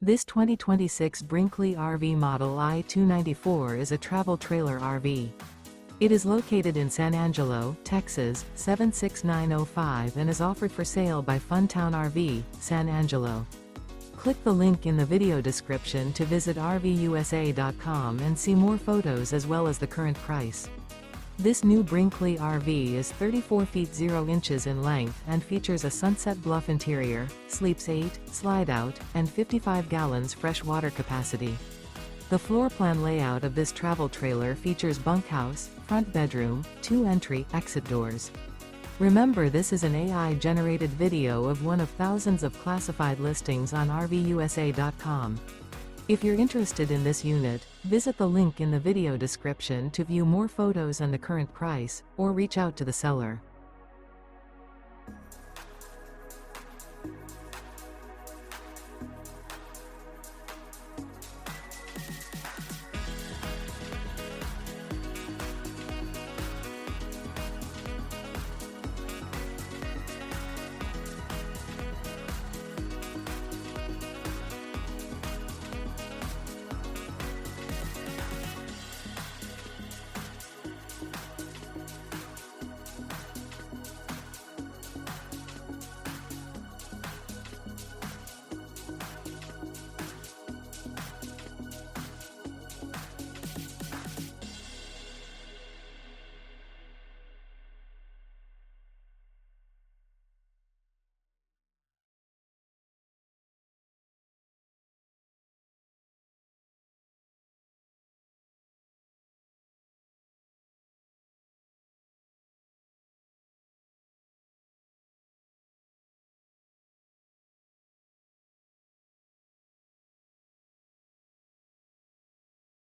This 2026 Brinkley RV Model I 294 is a travel trailer RV. It is located in San Angelo, Texas, 76905 and is offered for sale by Funtown RV, San Angelo. Click the link in the video description to visit RVUSA.com and see more photos as well as the current price. This new Brinkley RV is 34 feet 0 inches in length and features a Sunset Bluff interior, sleeps 8, slide-out, and 55 gallons fresh water capacity. The floor plan layout of this travel trailer features bunkhouse, front bedroom, 2 entry/exit doors. Remember, this is an AI-generated video of one of thousands of classified listings on RVUSA.com. If you're interested in this unit, visit the link in the video description to view more photos and the current price, or reach out to the seller.